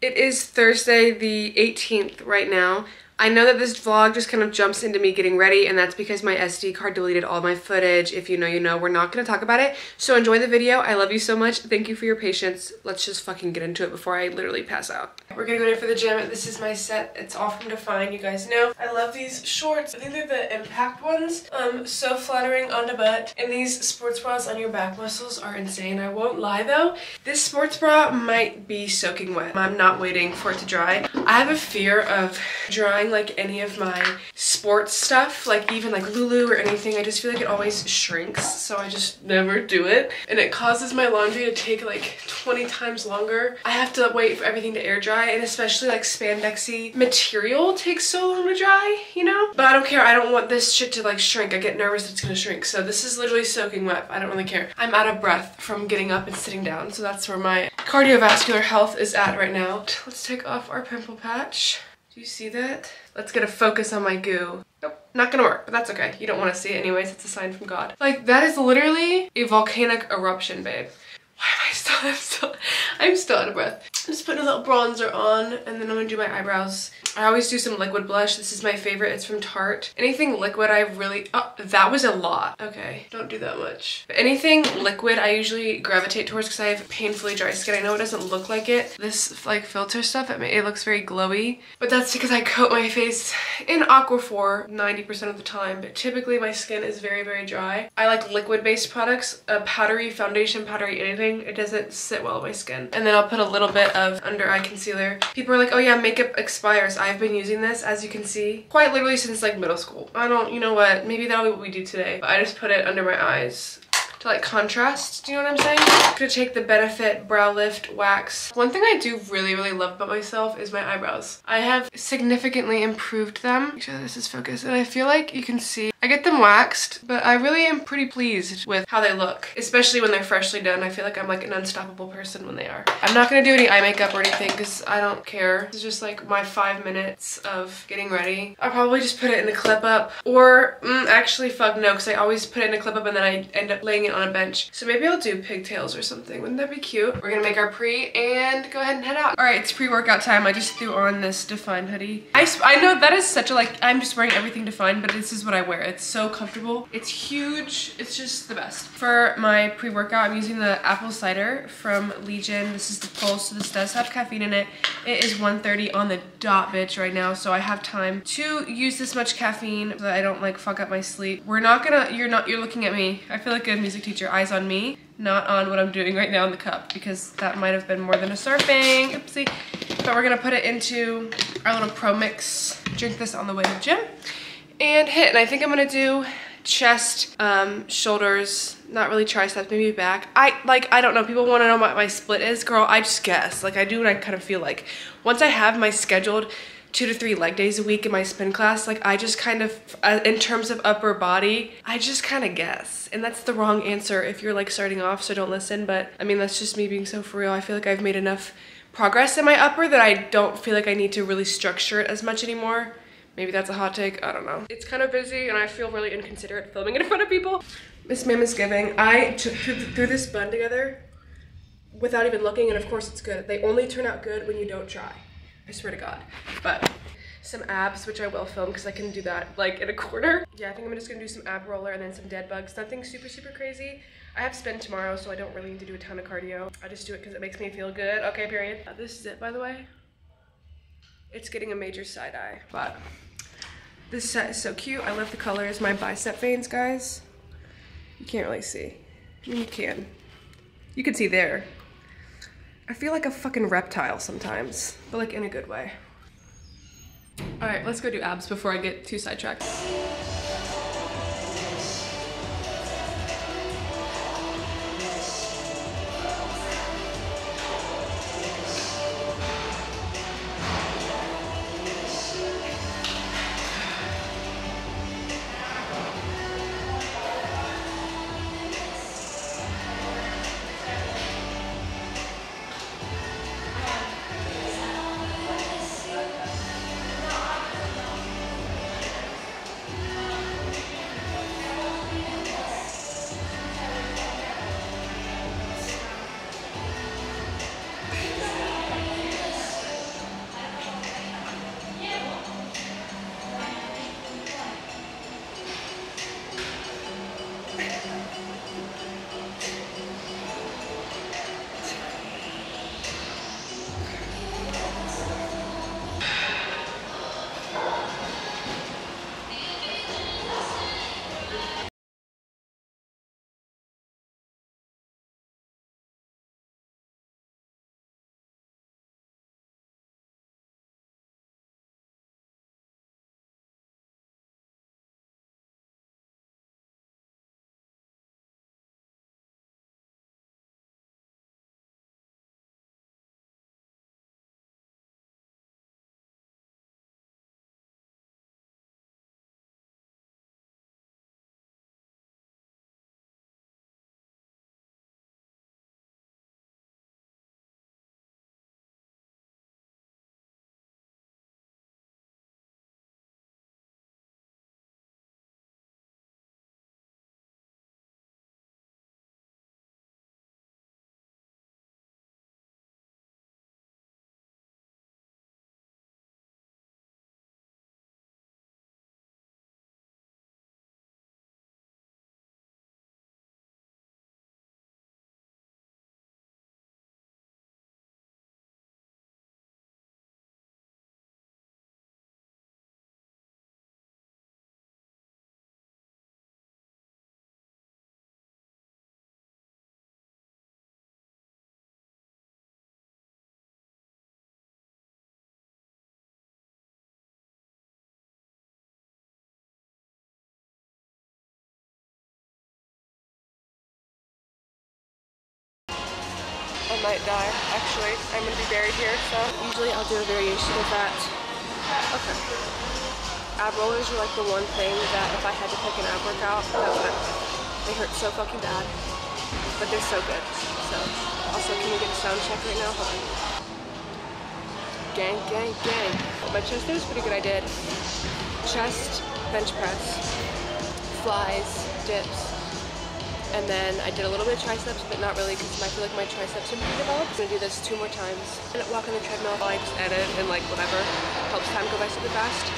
It is Thursday the 18th right now. I know that this vlog just kind of jumps into me getting ready, and that's because my SD card deleted all my footage. If you know, you know. We're not going to talk about it. So enjoy the video. I love you so much. Thank you for your patience. Let's just fucking get into it before I literally pass out. We're getting ready for the gym. This is my set. It's all from DFYNE. You guys know. I love these shorts. I think they're the impact ones. So flattering on the butt. And these sports bras on your back muscles are insane. I won't lie though. This sports bra might be soaking wet. I'm not waiting for it to dry. I have a fear of drying like any of my sports stuff, like even like Lulu or anything. I just feel like it always shrinks, so I just never do it, and it causes my laundry to take like 20 times longer. I have to wait for everything to air dry, and especially like spandexy material takes so long to dry, you know? But I don't care. I don't want this shit to like shrink. I get nervous it's gonna shrink, so this is literally soaking wet. I don't really care. I'm out of breath from getting up and sitting down, so that's where my cardiovascular health is at right now. Let's take off our pimple patch. Do you see that? Let's get a focus on my goo. Nope, not gonna work, but that's okay. You don't want to see it anyways. It's a sign from God. Like, that is literally a volcanic eruption, babe. Why am I'm still out of breath. I'm just putting a little bronzer on, and then I'm gonna do my eyebrows. I always do some liquid blush. This is my favorite. It's from Tarte. Anything liquid I really, oh, that was a lot. Okay, don't do that much. But anything liquid I usually gravitate towards because I have painfully dry skin. I know it doesn't look like it. This like filter stuff, it looks very glowy, but that's because I coat my face in Aquaphor 90% of the time, but typically my skin is very, very dry. I like liquid-based products. A powdery foundation, powdery anything, it doesn't sit well on my skin. And then I'll put a little bit of under eye concealer. People are like, oh yeah, makeup expires. I've been using this, as you can see, quite literally since like middle school. You know what, maybe that'll be what we do today. But I just put it under my eyes to like contrast, do you know what I'm saying? I'm gonna take the Benefit Brow Lift Wax. One thing I do really, really love about myself is my eyebrows. I have significantly improved them. Make sure this is focused. And I feel like you can see, I get them waxed, but I really am pretty pleased with how they look, especially when they're freshly done. I feel like I'm like an unstoppable person when they are. I'm not gonna do any eye makeup or anything because I don't care. It's just like my 5 minutes of getting ready. I'll probably just put it in a clip up, or actually fuck no, because I always put it in a clip up and then I end up laying it on a bench. So maybe I'll do pigtails or something. Wouldn't that be cute? We're gonna make our pre and go ahead and head out. All right, it's pre-workout time. I just threw on this DFYNE hoodie. I know that is such a like, I'm just wearing everything DFYNE, but this is what I wear. It's so comfortable. It's huge. It's just the best. For my pre-workout, I'm using the apple cider from Legion. This is the Pulse, so this does have caffeine in it. It is 1:30 on the dot, bitch, right now, so I have time to use this much caffeine so that I don't like fuck up my sleep. We're not gonna, you're looking at me. I feel like a music teacher, eyes on me, not on what I'm doing right now in the cup, because that might have been more than a surfing, oopsie. But we're gonna put it into our little pro mix, drink this on the way to the gym, and hit. And I think I'm gonna do chest, shoulders, not really triceps, maybe back. I don't know, people want to know what my split is. Girl, I just guess. Like, I do what I kind of feel like. Once I have my scheduled 2 to 3 leg days a week in my spin class, like I just kind of, in terms of upper body, I just kind of guess. And that's the wrong answer if you're like starting off, so don't listen. But I mean, that's just me being so for real. I feel like I've made enough progress in my upper that I don't feel like I need to really structure it as much anymore. Maybe that's a hot take, I don't know. It's kind of busy and I feel really inconsiderate filming it in front of people. Miss Ma'am is giving. I threw this bun together without even looking, and of course it's good. They only turn out good when you don't try. I swear to God. But some abs, which I will film because I can do that like in a quarter. Yeah, I think I'm just gonna do some ab roller and then some dead bugs. Nothing super, super crazy. I have spin tomorrow, so I don't really need to do a ton of cardio. I just do it because it makes me feel good. Okay, period. This is it, by the way. It's getting a major side eye, but this set is so cute. I love the colors. My bicep veins, guys. You can't really see. I mean, you can. You can see there. I feel like a fucking reptile sometimes, but like in a good way. All right, let's go do abs before I get too sidetracked. I might die, actually. I'm gonna be buried here, so usually I'll do a variation of that. Okay. Ab rollers are like the one thing that if I had to pick an ab workout, that's what I would pick. They hurt so fucking bad, but they're so good. So, also, can we get a sound check right now? Hold on. Gang, gang, gang. My chest day was pretty good. I did chest, bench press, flies, dips, and then I did a little bit of triceps, but not really because I feel like my triceps are pretty developed. I'm gonna do this 2 more times. And walk on the treadmill while I just edit and like whatever. Helps time go by super fast.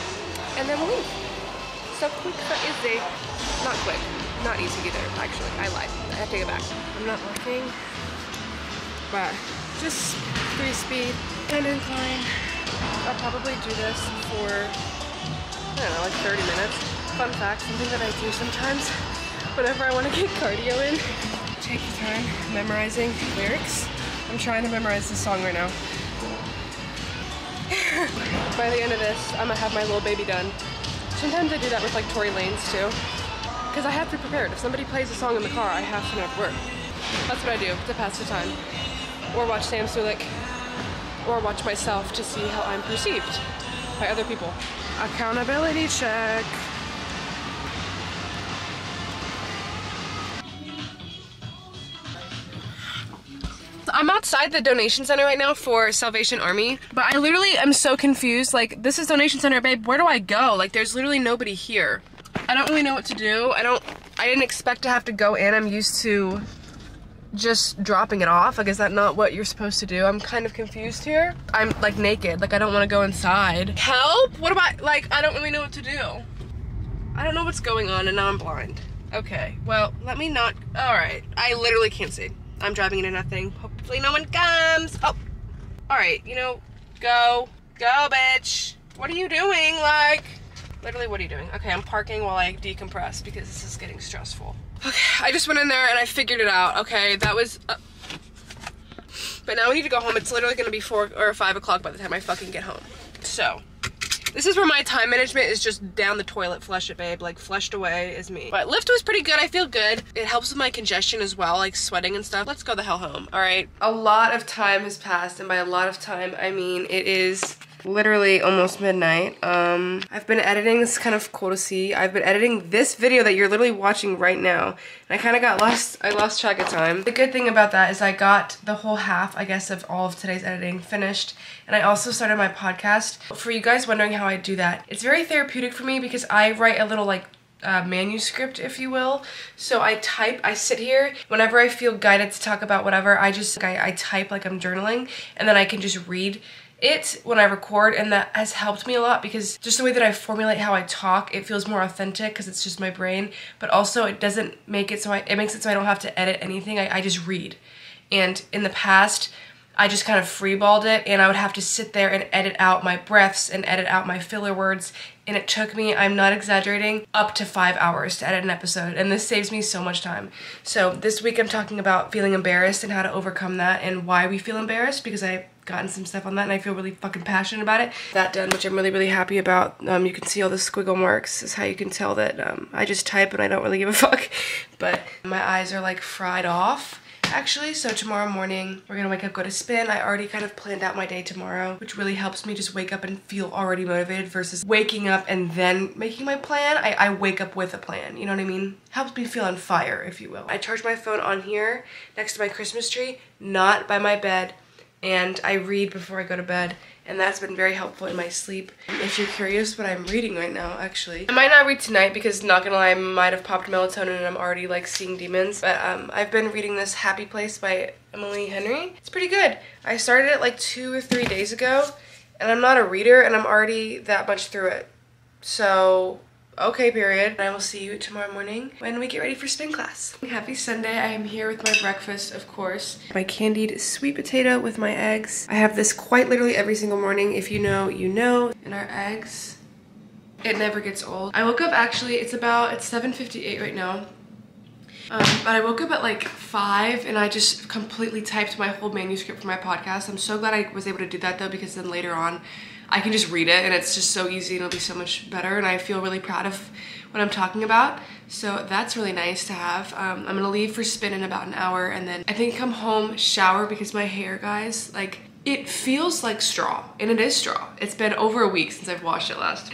And then we'll leave. So quick but easy. Not quick. Not easy either, actually. I lied. I have to take it back. I'm not working, but just 3 speed and incline. I'll probably do this for, I don't know, like 30 minutes. Fun fact, something that I do sometimes whenever I want to get cardio in. Take your time memorizing lyrics. I'm trying to memorize this song right now. By the end of this, I'm gonna have my little baby done. Sometimes I do that with like Tory Lanez too. Because I have to be prepared. If somebody plays a song in the car, I have to know to work. That's what I do to pass the time. Or watch Sam Sulek. Or watch myself to see how I'm perceived by other people. Accountability check. I'm outside the donation center right now for Salvation Army, but I literally am so confused. Like, this is donation center, babe. Where do I go? Like, there's literally nobody here. I don't really know what to do. I didn't expect to have to go in. I'm used to just dropping it off. Like, is that not what you're supposed to do? I'm kind of confused here. I'm like naked. Like, I don't want to go inside. Help? What about, like, I don't really know what to do. I don't know what's going on and now I'm blind. Okay, well, let me not, all right. I literally can't see. I'm driving into nothing. Hopefully no one comes. Oh, all right, you know, go, bitch. What are you doing? Like, literally, what are you doing? Okay, I'm parking while I decompress because this is getting stressful. Okay, I just went in there and I figured it out. Okay, that was, but now we need to go home. It's literally gonna be 4 or 5 o'clock by the time I fucking get home. So, this is where my time management is just down the toilet, flush it, babe. Like, flushed away is me. But lift was pretty good. I feel good. It helps with my congestion as well, like sweating and stuff. Let's go the hell home, all right? A lot of time has passed, and by a lot of time, I mean it is literally almost midnight. I've been editing. This is kind of cool to see. I've been editing this video that you're literally watching right now, and I kind of got lost. I lost track of time. The good thing about that is I got the whole half, I guess, of all of today's editing finished, and I also started my podcast. For you guys wondering how I do that, it's very therapeutic for me because I write a little like manuscript, if you will. So I sit here whenever I feel guided to talk about whatever. I type like I'm journaling, and then I can just read it when I record, and that has helped me a lot because just the way that I formulate how I talk, it feels more authentic because it's just my brain, but also it doesn't make it so it makes it so I don't have to edit anything. I just read. And in the past, I just kind of freeballed it, and I would have to sit there and edit out my breaths and edit out my filler words, and it took me, I'm not exaggerating, up to 5 hours to edit an episode, and this saves me so much time. So this week I'm talking about feeling embarrassed and how to overcome that and why we feel embarrassed, because I've gotten some stuff on that and I feel really fucking passionate about it. That done, which I'm really, really happy about. You can see all the squiggle marks. Is how you can tell that I just type and I don't really give a fuck. But my eyes are like fried off, actually. So tomorrow morning, we're gonna wake up, go to spin. I already kind of planned out my day tomorrow, which really helps me just wake up and feel already motivated versus waking up and then making my plan. I wake up with a plan, you know what I mean? Helps me feel on fire, if you will. I charge my phone on here next to my Christmas tree, not by my bed, and I read before I go to bed, and that's been very helpful in my sleep. If you're curious what I'm reading right now, actually, I might not read tonight because, not gonna lie, I might have popped melatonin and I'm already like seeing demons, but I've been reading this Happy Place by Emily Henry. It's pretty good. I started it like 2 or 3 days ago, and I'm not a reader and I'm already that much through it. So, okay, period. I will see you tomorrow morning when we get ready for spin class. Happy Sunday. I am here with my breakfast, of course. My candied sweet potato with my eggs. I have this quite literally every single morning. If you know, you know. And our eggs, it never gets old. I woke up, actually, it's 7:58 right now. But I woke up at like 5 and I just completely typed my whole manuscript for my podcast. I'm so glad I was able to do that though, because then later on I can just read it and it's just so easy and it'll be so much better, and I feel really proud of what I'm talking about. So that's really nice to have. I'm gonna leave for spin in about an hour, and then I think come home, shower, because my hair, guys, like, it feels like straw, and it is straw. It's been over a week since I've washed it last.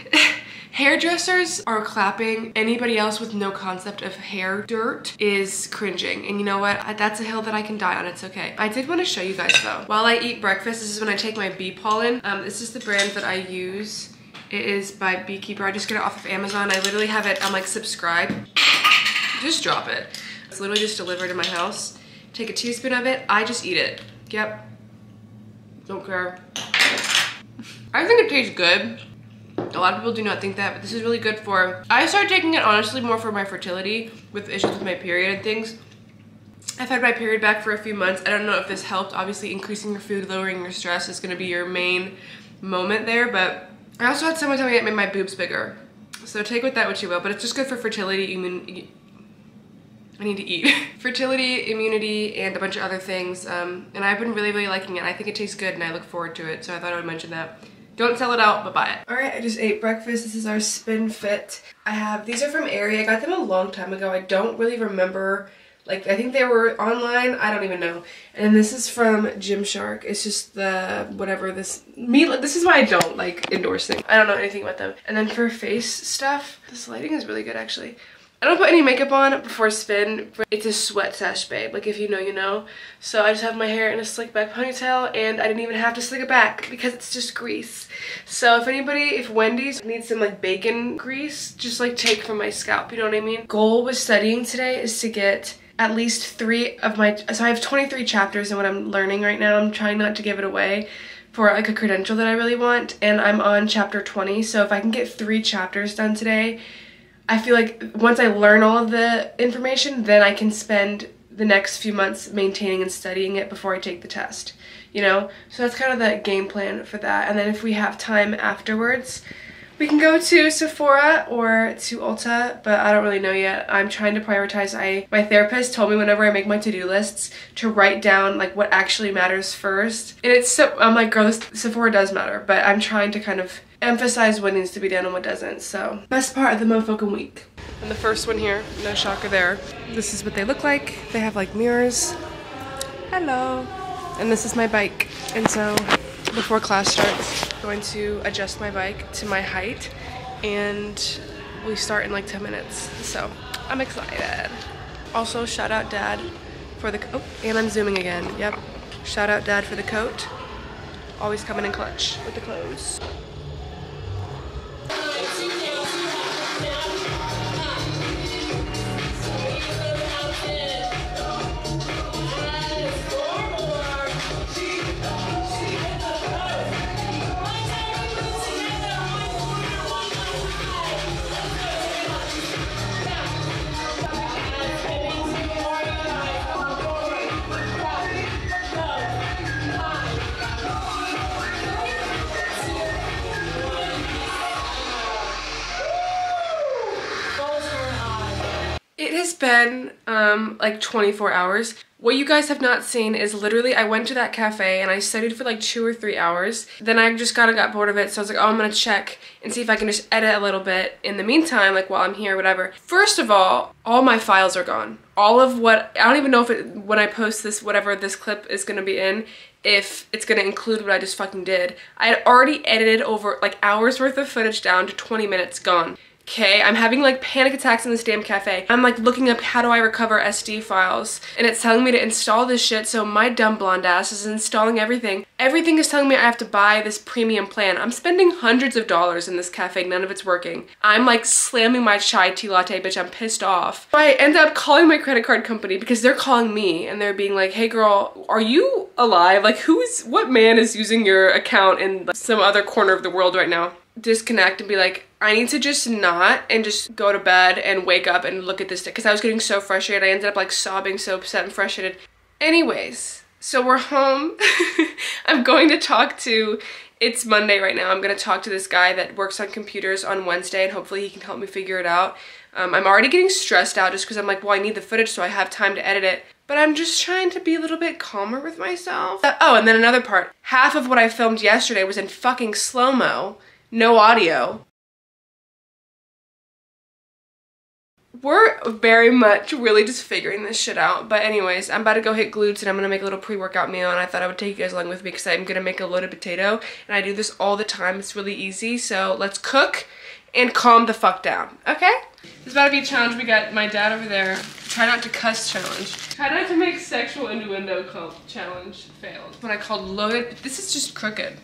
Hairdressers are clapping. Anybody else with no concept of hair dirt is cringing. And you know what? That's a hill that I can die on. It's okay. I did want to show you guys though. While I eat breakfast, this is when I take my bee pollen. This is the brand that I use. It is by Beekeeper. I just get it off of Amazon. I literally have it on like subscribe. Just drop it. It's literally just delivered to my house. Take a teaspoon of it. I just eat it. Yep. Don't care. I think it tastes good. A lot of people do not think that, but this is really good for... I started taking it honestly more for my fertility with issues with my period and things. I've had my period back for a few months. I don't know if this helped. Obviously, increasing your food, lowering your stress is going to be your main moment there, but I also had someone tell me it made my boobs bigger. So take with that what you will, but it's just good for fertility, I need to eat. Fertility, immunity, and a bunch of other things. And I've been really, really liking it. I think it tastes good and I look forward to it, so I thought I would mention that. Don't sell it out, but buy it. All right, I just ate breakfast. This is our Spin Fit. These are from Aerie. I got them a long time ago. I don't really remember, like, I think they were online. I don't even know. And this is from Gymshark. It's just the, whatever this is why I don't like endorse things. I don't know anything about them. And then for face stuff, this lighting is really good actually. I don't put any makeup on before spin. It's a sweat sesh, babe. Like, if you know, you know. So I just have my hair in a slick back ponytail, and I didn't even have to slick it back because it's just grease. So if Wendy's needs some like bacon grease, just like take from my scalp, you know what I mean? Goal with studying today is to get at least 3 of my, so I have 23 chapters in what I'm learning right now. I'm trying not to give it away for like a credential that I really want, and I'm on chapter 20. So if I can get 3 chapters done today, I feel like once I learn all of the information, then I can spend the next few months maintaining and studying it before I take the test, you know? So that's kind of the game plan for that. And then if we have time afterwards, we can go to Sephora or to Ulta, but I don't really know yet. I'm trying to prioritize. My therapist told me whenever I make my to-do lists to write down like what actually matters first. And it's so, I'm like, girl, Sephora does matter, but I'm trying to kind of emphasize what needs to be done and what doesn't. So best part of the motherfucking week. And the first one here, no shocker there. This is what they look like. They have like mirrors. Hello. And this is my bike. And so before class starts, I'm going to adjust my bike to my height, and we start in like 10 minutes. So I'm excited. Also, shout out Dad for the, oh, and I'm zooming again. Yep. Shout out Dad for the coat. Always coming in clutch with the clothes. It has been like 24 hours. What you guys have not seen is literally I went to that cafe and I studied for like 2 or 3 hours. Then I just got bored of it, so I was like, oh, I'm gonna check and see if I can just edit a little bit in the meantime, like while I'm here, whatever. First of all my files are gone. All of what, I don't even know if it, when I post this, whatever this clip is gonna be in, if it's gonna include what I just fucking did. I had already edited over like hours worth of footage down to 20 minutes gone. Okay, I'm having like panic attacks in this damn cafe. I'm like looking up how do I recover SD files, and it's telling me to install this shit, so my dumb blonde ass is installing everything. Everything is telling me I have to buy this premium plan. I'm spending hundreds of dollars in this cafe, none of it's working. I'm like slamming my chai tea latte, bitch, I'm pissed off. So I end up calling my credit card company because they're calling me and they're being like, hey girl, are you alive? Like what man is using your account in some other corner of the world right now? Disconnect and be like, I need to just not and just go to bed and wake up and look at this because I was getting so frustrated. I ended up like sobbing, so upset and frustrated. Anyways, so we're home. I'm going to talk to It's Monday right now. I'm gonna talk to this guy that works on computers on Wednesday and hopefully he can help me figure it out. I'm already getting stressed out just because I'm like, well, I need the footage so I have time to edit it. But I'm just trying to be a little bit calmer with myself. Oh, and then another part. Half of what I filmed yesterday was in fucking slow-mo. No audio. We're very much really just figuring this shit out. But anyways, I'm about to go hit glutes and I'm gonna make a little pre-workout meal, and I thought I would take you guys along with me because I'm gonna make a loaded potato and I do this all the time. It's really easy. So let's cook and calm the fuck down, okay? This is about to be a challenge. We got my dad over there. Try not to cuss challenge. Try not to make sexual innuendo challenge failed. What I called loaded, but this is just crooked.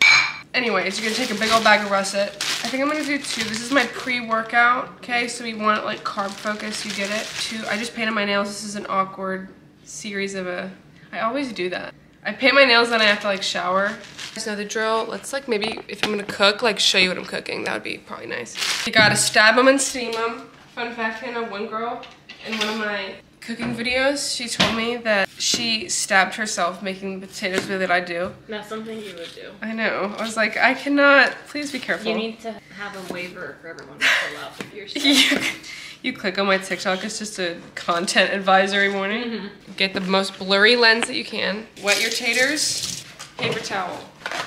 Anyways, you're gonna take a big old bag of russet. I think I'm gonna do 2. This is my pre-workout, okay? So we want it like carb focus, you get it? 2, I just painted my nails. This is an awkward series of I always do that. I paint my nails, then I have to like shower. You guys know the drill. Let's like maybe, if I'm gonna cook, like show you what I'm cooking. That would be probably nice. You gotta stab them and steam them. Fun fact, Hannah, one girl in one of my cooking videos, she told me that she stabbed herself making the potatoes that I do. That's something you would do. I know. I was like, I cannot. Please be careful. You need to have a waiver for everyone to fill out with your stuff. You click on my TikTok, it's just a content advisory warning. Get the most blurry lens that you can. Wet your taters, paper towel.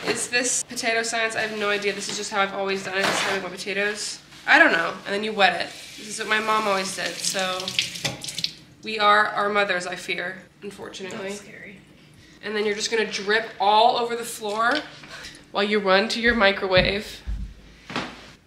Is this potato science? I have no idea. This is just how I've always done it. This is how I wet potatoes. I don't know. And then you wet it. This is what my mom always did. So we are our mothers, I fear, unfortunately. That's scary. And then you're just gonna drip all over the floor while you run to your microwave.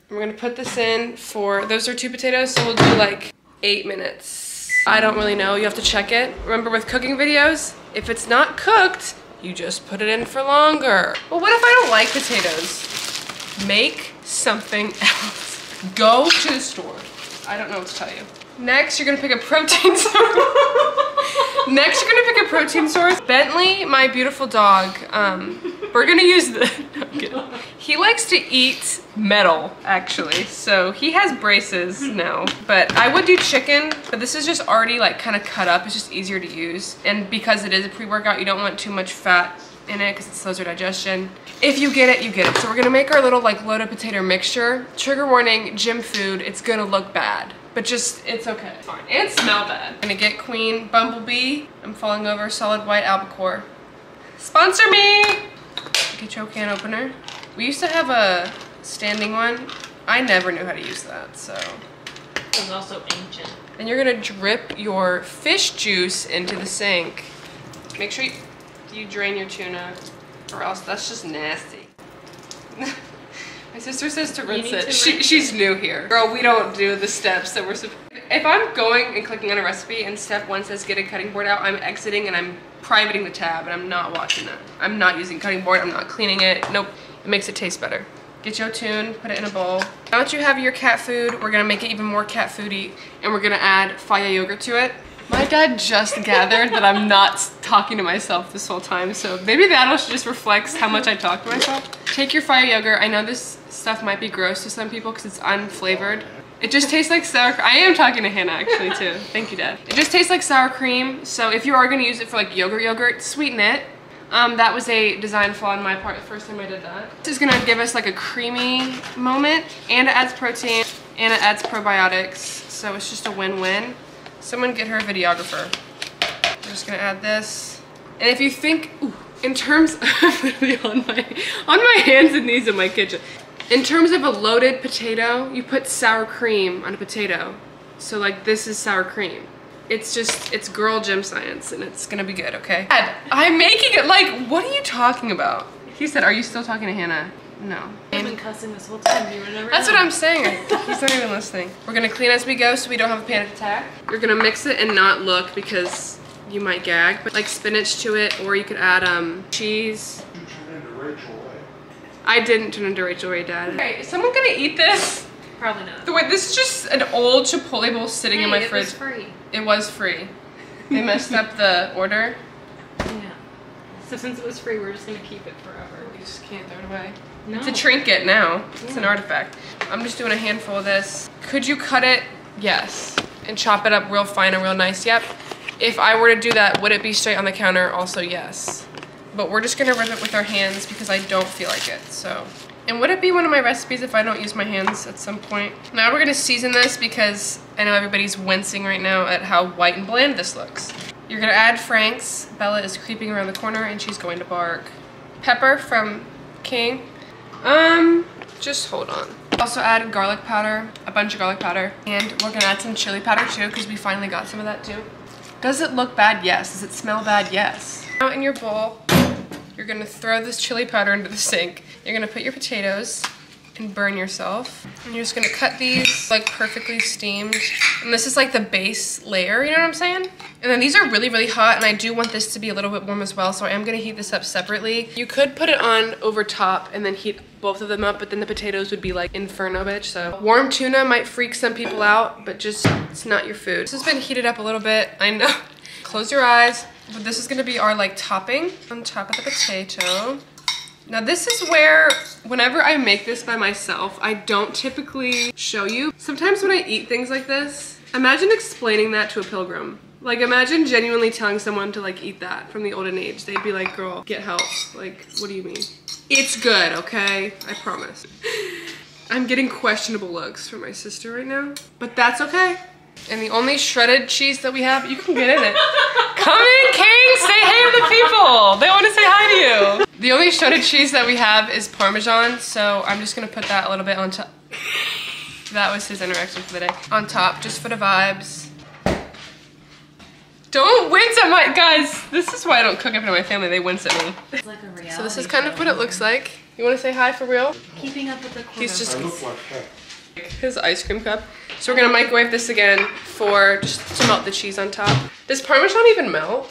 We're gonna put this in for, those are 2 potatoes, so we'll do like 8 minutes. I don't really know, you have to check it. Remember with cooking videos, if it's not cooked, you just put it in for longer. Well, what if I don't like potatoes? Make something else. Go to the store. I don't know what to tell you. Next, you're gonna pick a protein source. Next, you're gonna pick a protein source. Bentley, my beautiful dog, we're gonna use the, he likes to eat metal, actually. So he has braces now, but I would do chicken, but this is just already like kind of cut up. It's just easier to use. And because it is a pre-workout, you don't want too much fat in it because it slows your digestion. If you get it, you get it. So we're gonna make our little like loaded potato mixture. Trigger warning, gym food, it's gonna look bad. But just, it's okay. It's fine. And smell bad. I'm gonna get Queen Bumblebee. I'm falling over solid white albacore. Sponsor me! Get your can opener. We used to have a standing one. I never knew how to use that, so. It was also ancient. Then you're gonna drip your fish juice into the sink. Make sure you drain your tuna, or else that's just nasty. My sister says to rinse it. She's new here. Girl, we don't do the steps that we're supposed to. If I'm going and clicking on a recipe and step 1 says get a cutting board out, I'm exiting and I'm privating the tab and I'm not watching that. I'm not using cutting board, I'm not cleaning it. Nope, it makes it taste better. Get your tune, put it in a bowl. Now that you have your cat food, we're gonna make it even more cat foody and we're gonna add Faya yogurt to it. My dad just gathered that I'm not talking to myself this whole time, so maybe that just reflects how much I talk to myself. Take your Faya yogurt. I know this stuff might be gross to some people because it's unflavored. It just tastes like sour cream. I am talking to Hannah actually too. Thank you, Dad. It just tastes like sour cream, so if you are gonna use it for like yogurt, sweeten it. That was a design flaw on my part the first time I did that. This is gonna give us like a creamy moment, and it adds protein, and it adds probiotics, so it's just a win-win. Someone get her a videographer. I'm just gonna add this. And if you think, ooh, in terms of, I'm literally on my hands and knees in my kitchen. In terms of a loaded potato, you put sour cream on a potato. So like this is sour cream. It's just, it's girl gym science and it's gonna be good, okay? Dad, I'm making it, like, what are you talking about? He said, are you still talking to Hannah? No. I've been cussing this whole time. You were never. That's what I'm saying. He's not even listening. We're gonna clean as we go so we don't have a panic attack. You're gonna mix it and not look because you might gag. But like spinach to it, or you could add cheese. You turned into Rachel Ray. I didn't turn into Rachel Ray, Dad. Okay, is someone gonna eat this? Probably not. The way this is just an old Chipotle bowl sitting in my fridge. It was free. It was free. They messed up the order. Yeah. So since it was free, we're just gonna keep it forever. You just can't throw it away. No. It's a trinket now. It's an artifact. I'm just doing a handful of this. Could you cut it? Yes. And chop it up real fine and real nice? Yep. If I were to do that, would it be straight on the counter? Also, yes. but we're just gonna rip it with our hands because I don't feel like it, so. And would it be one of my recipes if I don't use my hands at some point? Now we're gonna season this because I know everybody's wincing right now at how white and bland this looks. You're gonna add Frank's. Bella is creeping around the corner and she's going to bark. Pepper from King. Just hold on. Also add garlic powder, a bunch of garlic powder, and we're gonna add some chili powder too because we finally got some of that too. Does it look bad? Yes. Does it smell bad? Yes. Now in your bowl, you're gonna throw this chili powder into the sink. You're gonna put your potatoes and burn yourself. And you're just gonna cut these like perfectly steamed. And this is like the base layer, you know what I'm saying? And then these are really, really hot, and I do want this to be a little bit warm as well, so I am gonna heat this up separately. You could put it on over top and then heat both of them up, but then the potatoes would be like inferno, bitch. So warm tuna might freak some people out, but just, it's not your food. This has been heated up a little bit, I know. Close your eyes. But this is gonna be our like topping on top of the potato. Now this is where, whenever I make this by myself, I don't typically show you. Sometimes when I eat things like this, imagine explaining that to a pilgrim. Like imagine genuinely telling someone to like eat that from the olden age. They'd be like, girl, get help. Like, what do you mean? It's good, okay? I promise. I'm getting questionable looks from my sister right now, but that's okay. And the only shredded cheese that we have, you can get in it. Come in, King, say hey to the people. They want to say hi to you. The only shredded cheese that we have is Parmesan, so I'm just gonna put that a little bit on top. That was his interaction for the day. On top, just for the vibes. Don't wince at my, guys, this is why I don't cook up in my family, they wince at me. It's like a reality. So this is kind of what it looks like. You wanna say hi for real? Keeping up with the quarter. He's just, I look like his ice cream cup. So we're gonna microwave this again for just to melt the cheese on top. Does Parmesan even melt?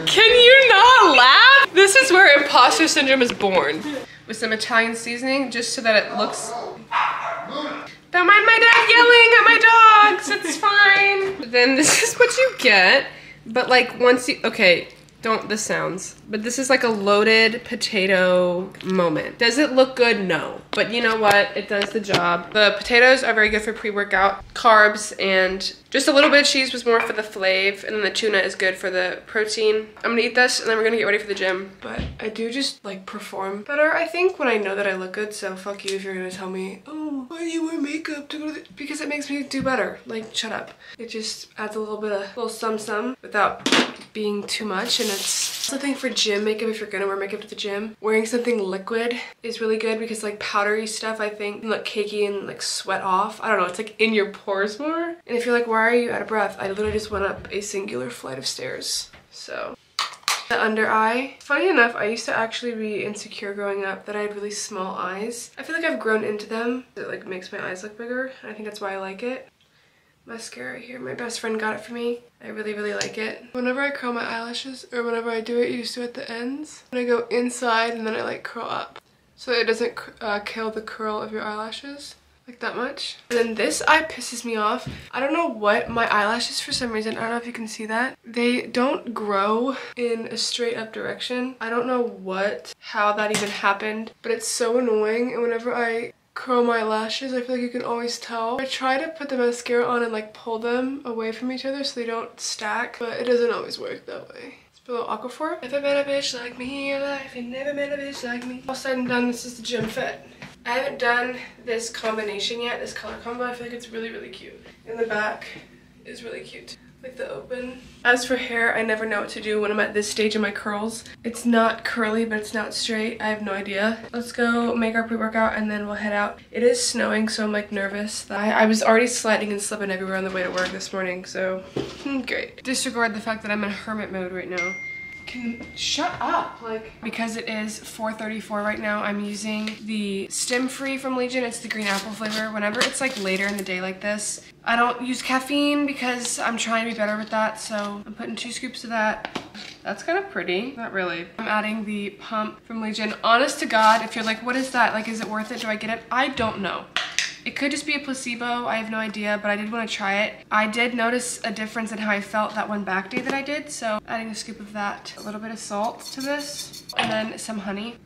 Can you not laugh? This is where imposter syndrome is born. With some Italian seasoning, just so that it looks. Don't mind my dad yelling at my dogs, it's fine. Then this is what you get. But like once you, okay, don't the sounds. But this is like a loaded potato moment. Does it look good? No. But you know what? It does the job. The potatoes are very good for pre-workout carbs, and just a little bit of cheese was more for the flav, and then the tuna is good for the protein. I'm gonna eat this and then we're gonna get ready for the gym. But I do just like perform better, I think, when I know that I look good. So fuck you if you're gonna tell me, oh, why do you wear makeup to go to the, because it makes me do better. Like, shut up. It just adds a little bit of little some without being too much, and it's something for gym makeup if you're gonna wear makeup to the gym. Wearing something liquid is really good because like powdery stuff I think can look cakey and like sweat off. I don't know, it's like in your pores more. And if you're like, why are you out of breath? I literally just went up a singular flight of stairs. So the under eye. Funny enough, I used to actually be insecure growing up that I had really small eyes. I feel like I've grown into them. It like makes my eyes look bigger, and I think that's why I like it. Mascara here, my best friend got it for me. I really, really like it. Whenever I curl my eyelashes, or whenever I do it, you just do it at the ends. And I go inside and then I like curl up. So it doesn't kill the curl of your eyelashes, like that much. And then this eye pisses me off. I don't know what, my eyelashes for some reason, I don't know if you can see that. They don't grow in a straight up direction. I don't know how that even happened, but it's so annoying. And whenever I curl my lashes, I feel like you can always tell. I try to put the mascara on and like pull them away from each other so they don't stack, but it doesn't always work that way. It's below Aquaphor. Never met a bitch like me in your life, you never met a bitch like me. All said and done, this is the gym fit. I haven't done this combination yet, this color combo. I feel like it's really, really cute. And the back is really cute. Like the open. As for hair, I never know what to do when I'm at this stage in my curls. It's not curly, but it's not straight. I have no idea. Let's go make our pre-workout and then we'll head out. It is snowing, so I'm like nervous. I was already sliding and slipping everywhere on the way to work this morning, so great. Disregard the fact that I'm in hermit mode right now. Shut up, like, because it is 4:34 right now. I'm using the stem free from Legion. It's the green apple flavor. Whenever it's like later in the day like this, I don't use caffeine because I'm trying to be better with that. So I'm putting 2 scoops of that. That's kind of pretty. Not really. I'm adding the pump from Legion. Honest to God, if you're like, what is that? Like, is it worth it? Do I get it? I don't know. It could just be a placebo, I have no idea, but I did want to try it. I did notice a difference in how I felt that one back day that I did, so adding a scoop of that, a little bit of salt to this, and then some honey.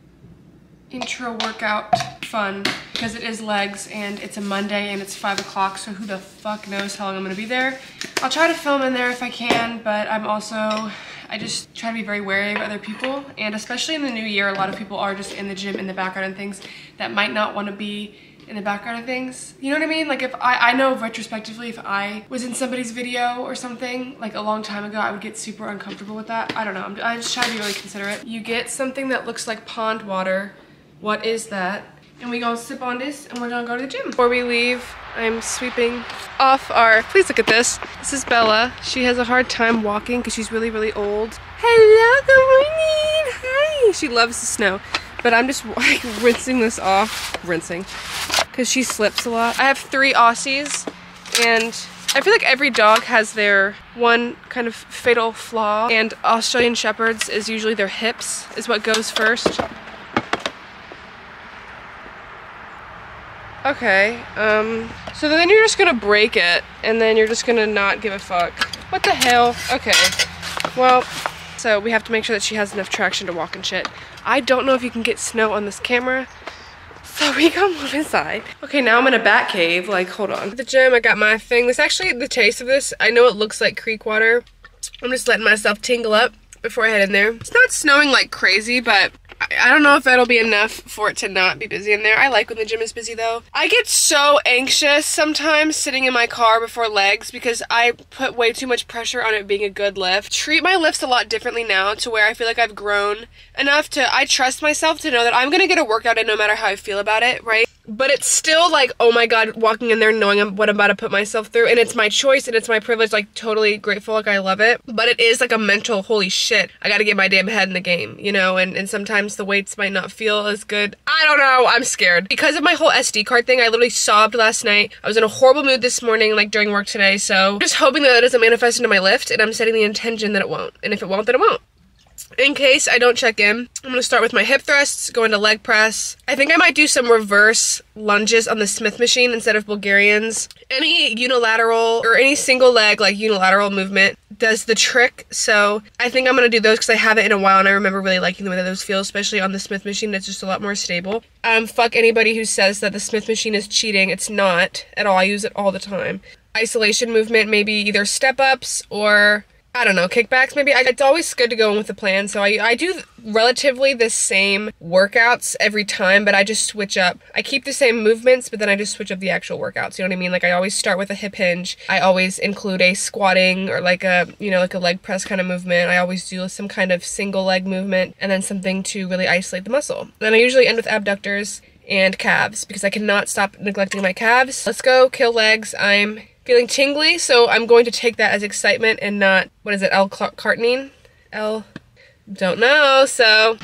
Intro workout fun because it is legs and it's a Monday and it's 5 o'clock, so who the fuck knows how long I'm gonna be there. I'll try to film in there if I can, but I just try to be very wary of other people, and especially in the new year, a lot of people are just in the gym in the background and things that might not want to be in the background of things. You know what I mean? Like if I know retrospectively, if I was in somebody's video or something like a long time ago, I would get super uncomfortable with that. I don't know, I just try to be really considerate. You get something that looks like pond water. What is that? And we gonna sip on this and we're gonna go to the gym. Before we leave, I'm sweeping off our, please look at this. This is Bella. She has a hard time walking because she's really, really old. Hello, good morning, hi. She loves the snow, but I'm just like rinsing this off, because she slips a lot. I have 3 Aussies, and I feel like every dog has their one kind of fatal flaw, and Australian Shepherds is usually their hips is what goes first. Okay, so then you're just gonna break it, and then you're just gonna not give a fuck. What the hell? Okay, well, so we have to make sure that she has enough traction to walk and shit. I don't know if you can get snow on this camera, so we go move inside. Okay, now I'm in a bat cave, like, hold on. At the gym, I got my thing. This actually, the taste of this, I know it looks like creek water. I'm just letting myself tingle up before I head in there. It's not snowing like crazy, but I don't know if that'll be enough for it to not be busy in there. I like when the gym is busy though. I get so anxious sometimes sitting in my car before legs because I put way too much pressure on it being a good lift. Treat my lifts a lot differently now to where I feel like I've grown enough to, I trust myself to know that I'm gonna get a workout in no matter how I feel about it, right? But it's still like, oh my god, walking in there knowing what I'm about to put myself through, and it's my choice and it's my privilege, like totally grateful, like I love it. But it is like a mental, holy shit, I gotta get my damn head in the game, you know, and sometimes the weights might not feel as good. I don't know, I'm scared. Because of my whole SD card thing, I literally sobbed last night. I was in a horrible mood this morning, like during work today, so I'm just hoping that it doesn't manifest into my lift, and I'm setting the intention that it won't. And if it won't, then it won't. In case I don't check in, I'm gonna start with my hip thrusts, go into leg press. I think I might do some reverse lunges on the Smith machine instead of Bulgarians. Any unilateral or any single leg, like unilateral movement does the trick. So I think I'm gonna do those because I haven't in a while and I remember really liking the way that those feel, especially on the Smith machine. It's just a lot more stable. Fuck anybody who says that the Smith machine is cheating. It's not at all. I use it all the time. Isolation movement, maybe either step ups or I don't know, kickbacks maybe. It's always good to go in with a plan, so I do relatively the same workouts every time, but I just switch up. I keep the same movements, but then I just switch up the actual workouts, you know what I mean? Like I always start with a hip hinge. I always include a squatting or like a, you know, like a leg press kind of movement. I always do some kind of single leg movement and then something to really isolate the muscle. Then I usually end with abductors and calves because I cannot stop neglecting my calves. Let's go kill legs. I'm feeling tingly, so I'm going to take that as excitement and not, what is it, L-carnitine? Don't know, so.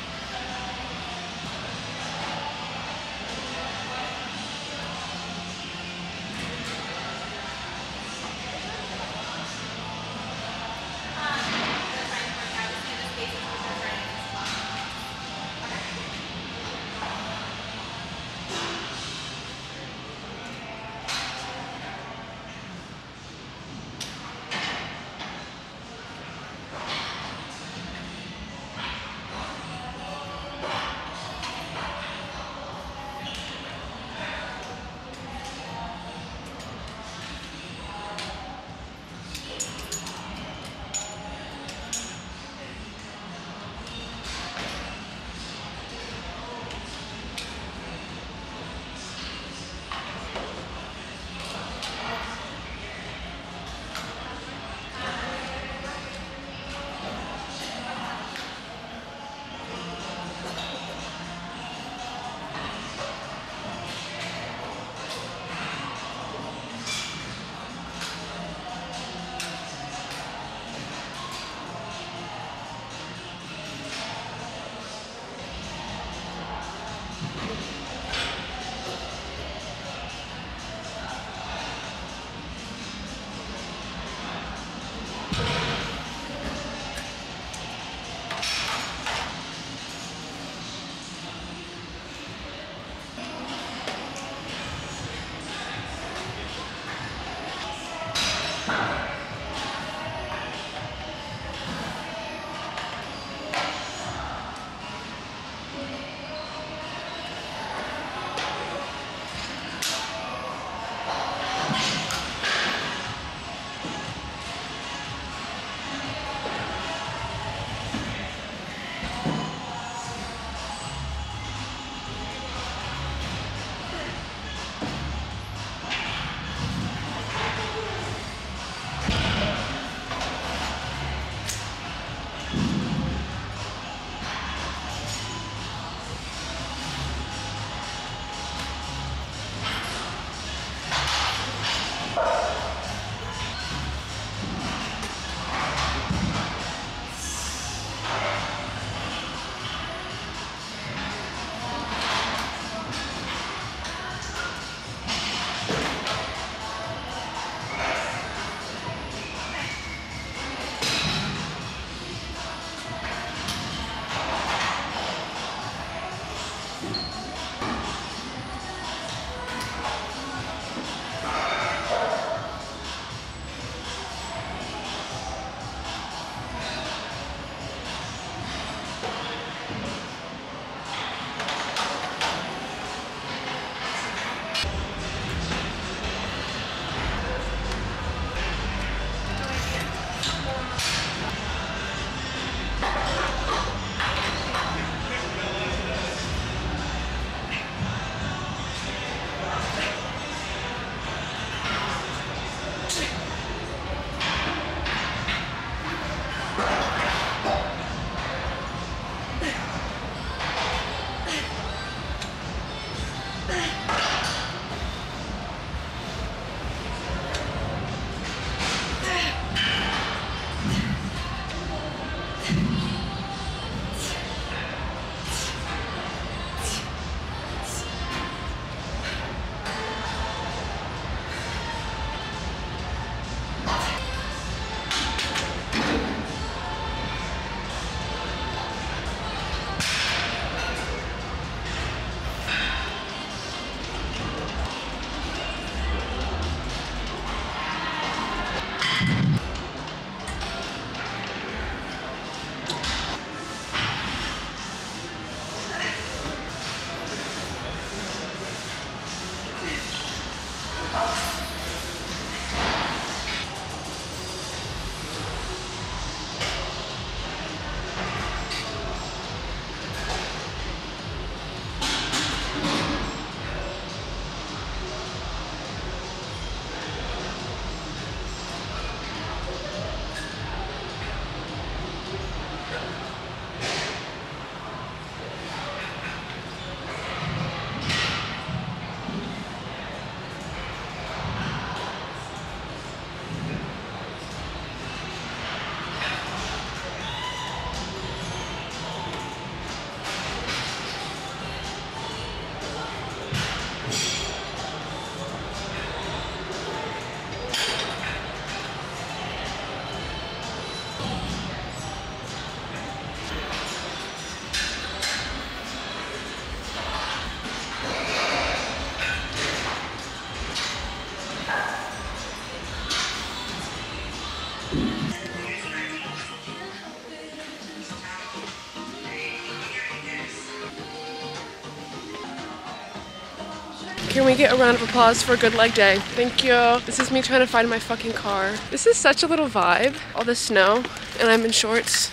Can we get a round of applause for a good leg day? Thank you. This is me trying to find my fucking car. This is such a little vibe. All this snow, and I'm in shorts.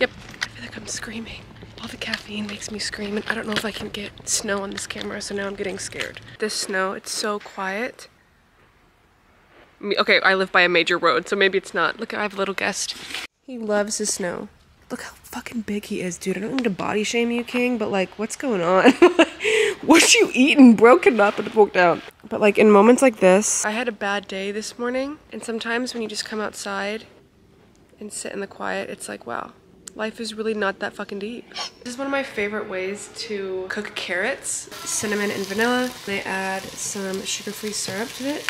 Yep, I feel like I'm screaming. All the caffeine makes me scream, and I don't know if I can get snow on this camera, so now I'm getting scared. This snow, it's so quiet. Okay, I live by a major road, so maybe it's not. Look, I have a little guest. He loves the snow. Look how fucking big he is, dude. I don't mean to body shame you, King, but like, what's going on? What you eating? Broken up and broke down. But like, in moments like this, I had a bad day this morning, and sometimes when you just come outside and sit in the quiet, it's like, wow, life is really not that fucking deep. This is one of my favorite ways to cook carrots. Cinnamon and vanilla. I add some sugar-free syrup to it.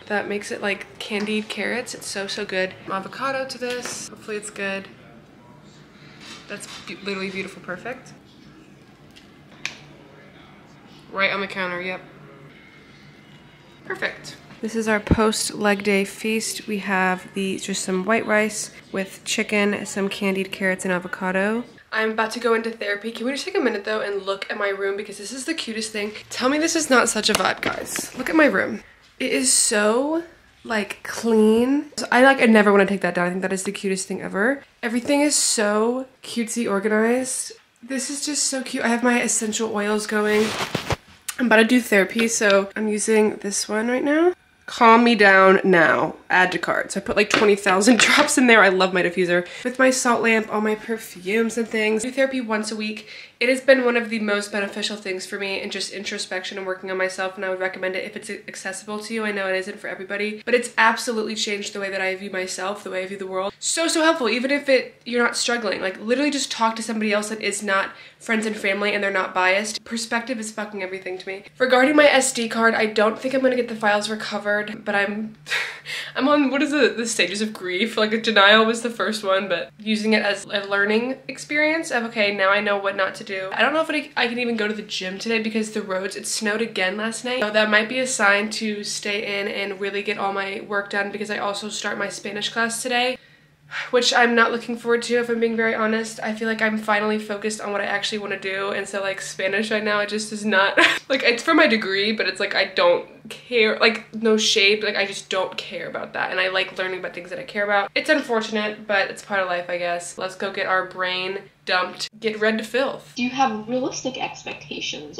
That makes it like candied carrots. It's so, so good. Avocado to this. Hopefully it's good. That's literally beautiful, perfect. Right on the counter, yep. Perfect. This is our post leg day feast. We have just some white rice with chicken, some candied carrots and avocado. I'm about to go into therapy. Can we just take a minute though and look at my room because this is the cutest thing. Tell me this is not such a vibe, guys. Look at my room. It is so like clean. So I never want to take that down. I think that is the cutest thing ever. Everything is so cutesy organized. This is just so cute. I have my essential oils going. I'm about to do therapy, so I'm using this one right now. Calm me down now. Add to cart. So I put like 20,000 drops in there. I love my diffuser. With my salt lamp, all my perfumes and things. I do therapy once a week. It has been one of the most beneficial things for me in just introspection and working on myself, and I would recommend it if it's accessible to you. I know it isn't for everybody, but it's absolutely changed the way that I view myself, the way I view the world. So, so helpful, even if you're not struggling. Like, literally just talk to somebody else that is not friends and family and they're not biased. Perspective is fucking everything to me. Regarding my SD card, I don't think I'm gonna get the files recovered, but I'm on, what is the stages of grief? Like, denial was the first one, but using it as a learning experience of, okay, now I know what not to do. I don't know if I can even go to the gym today because the roads, it snowed again last night. So that might be a sign to stay in and really get all my work done because I also start my Spanish class today, which I'm not looking forward to, if I'm being very honest. I feel like I'm finally focused on what I actually want to do, and so like Spanish right now, it just is not, like it's for my degree, but it's like I don't care, like no shade, like I just don't care about that, and I like learning about things that I care about. It's unfortunate, but it's part of life, I guess. Let's go get our brain dumped, get red to filth. Do you have realistic expectations?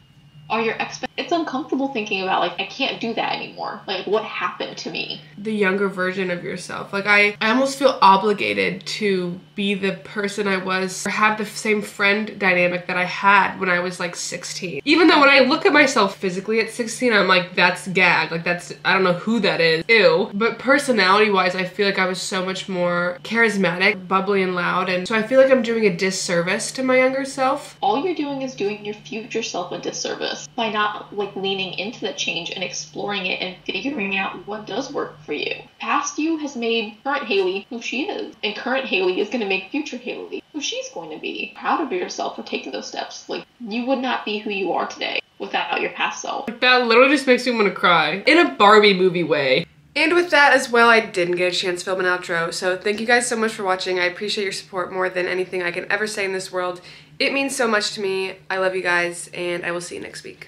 Are your it's uncomfortable thinking about like, I can't do that anymore. Like, what happened to me? The younger version of yourself. Like I almost feel obligated to be the person I was, or have the same friend dynamic that I had when I was like 16. Even though when I look at myself physically at 16, I'm like, that's gag. Like that's, I don't know who that is. Ew. But personality wise, I feel like I was so much more charismatic, bubbly and loud. And so I feel like I'm doing a disservice to my younger self. All you're doing is doing your future self a disservice by not like leaning into the change and exploring it and figuring out what does work for you. Past you has made current Haley who she is, and current Haley is going to make future Haley who she's going to be. Proud of yourself for taking those steps. Like, you would not be who you are today without your past self. That literally just makes me want to cry in a Barbie movie way. And with that as well, I didn't get a chance to film an outro, so thank you guys so much for watching. I appreciate your support more than anything I can ever say in this world. It means so much to me. I love you guys, and I will see you next week.